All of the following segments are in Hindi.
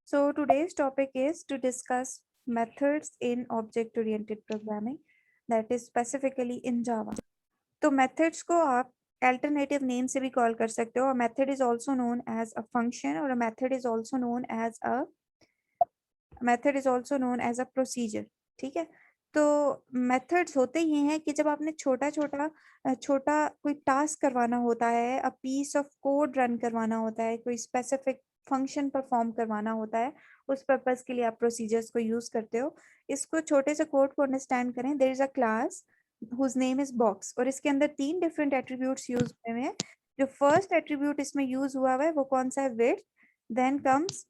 So today's topic is to discuss methods in object-oriented programming, that is specifically in Java. तो methods को आप alternative name से भी call कर सकते हो. A method is also known as a function or a method is also known as a procedure. ठीक है. तो मेथड्स होते ही हैं कि जब आपने छोटा कोई टास्क करवाना होता है, a piece of code run करवाना होता है, कोई स्पेसिफिक फंक्शन परफॉर्म करवाना होता है, उस पर्पस के लिए आप प्रोसीजर्स को यूज करते हो. इसको छोटे से कोड को अंडरस्टैंड करें. There is a class whose name is box और इसके अंदर 3 डिफरेंट एट्रीब्यूट्स यूज हुए हैं. जो फर्स्ट एट्रीब्यूट इसमें यूज हुआ है वो कौन सा है? Width, then comes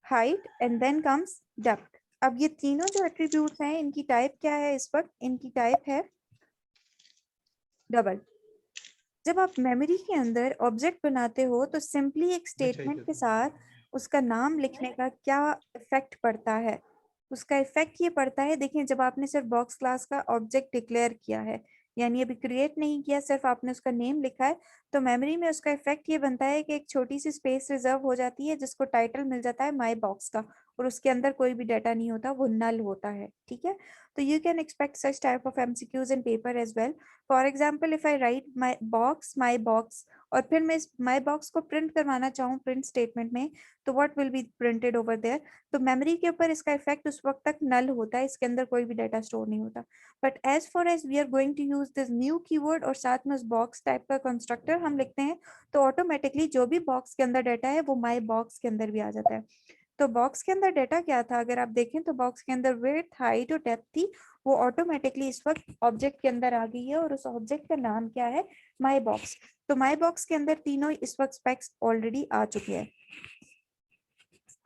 height and then comes depth. अब ये तीनों जो एट्रीब्यूट्स हैं इनकी टाइप क्या है? इस वक्त इनकी टाइप है डबल. जब आप मेमोरी के अंदर ऑब्जेक्ट बनाते हो तो सिंपली एक स्टेटमेंट के साथ उसका नाम लिखने का क्या इफेक्ट पड़ता है? उसका इफेक्ट ये पड़ता है, देखिए जब आपने सिर्फ बॉक्स क्लास का ऑब्जेक्ट डिक्लेयर किया है, यानी अभी क्रिएट नहीं किया, सिर्फ आपने उसका नेम लिखा है, तो मेमोरी में उसका इफेक्ट ये बनता है कि एक छोटी सी स्पेस रिजर्व हो जाती है जिसको टाइटल मिल जाता है माई बॉक्स का, और उसके अंदर कोई भी डाटा नहीं होता, वो नल होता है. ठीक है. तो you can expect such type of MCQs in paper as well. For example if I write my box और फिर मैं इस माई बॉक्स को प्रिंट करवाना चाहूँ प्रिंट स्टेटमेंट में, तो what will be printed over there? तो मेमोरी के ऊपर इसका इफेक्ट उस वक्त तक नल होता है, इसके अंदर कोई भी डाटा स्टोर नहीं होता. But as far as we are going to use this new keyword और साथ में उस बॉक्स टाइप का कंस्ट्रक्टर हम लिखते हैं, तो ऑटोमेटिकली जो भी बॉक्स के अंदर डाटा है वो माई बॉक्स के अंदर भी आ जाता है. तो बॉक्स के अंदर डाटा क्या था? अगर आप देखें तो बॉक्स के अंदर विड्थ, हाइट और डेप्थ थी, वो ऑटोमेटिकली इस वक्त ऑब्जेक्ट के अंदर आ गई है और उस ऑब्जेक्ट का नाम क्या है? माई बॉक्स. तो माई बॉक्स के अंदर तीनों इस वक्त स्पेक्स ऑलरेडी आ चुके हैं.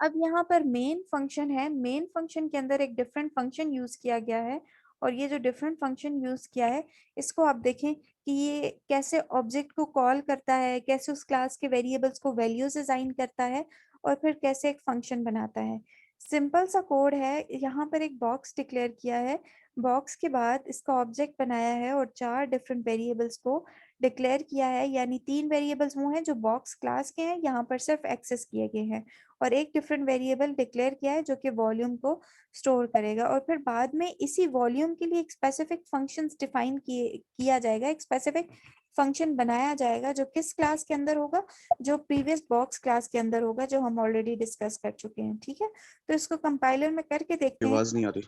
अब यहाँ पर मेन फंक्शन है. मेन फंक्शन के अंदर एक डिफरेंट फंक्शन यूज किया गया है, और ये जो डिफरेंट फंक्शन यूज किया है इसको आप देखें कि ये कैसे ऑब्जेक्ट को कॉल करता है, कैसे उस क्लास के वेरिएबल्स को वैल्यूज असाइन करता है, और फिर कैसे एक फंक्शन बनाता है. सिंपल सा कोड है. यहाँ पर एक बॉक्स डिक्लेयर किया है, बॉक्स के बाद इसका ऑब्जेक्ट बनाया है और 4 डिफरेंट वेरिएबल्स को डिक्लेयर किया है, यानी 3 वेरिएबल्स वो हैं जो बॉक्स क्लास के हैं, यहाँ पर सिर्फ एक्सेस किए गए हैं, और एक डिफरेंट वेरिएबल डिक्लेयर किया है जो कि वॉल्यूम को स्टोर करेगा. और फिर बाद में इसी वॉल्यूम के लिए एक स्पेसिफिक फंक्शंस डिफाइन किया जाएगा, एक स्पेसिफिक फंक्शन बनाया जाएगा जो किस क्लास के अंदर होगा? जो प्रीवियस बॉक्स क्लास के अंदर होगा, जो हम ऑलरेडी डिस्कस कर चुके हैं. ठीक है. तो इसको कंपाइलर में करके देखते हैं. आवाज नहीं आ रही.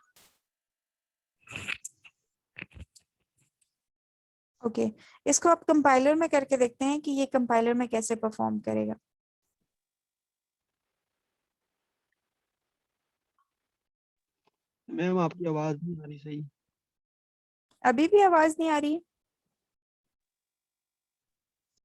ओके इसको आप कंपाइलर में करके देखते हैं कि ये कंपाइलर में कैसे परफॉर्म करेगा. मैम आपकी आवाज नहीं आ रही सही. अभी भी आवाज नहीं आ रही?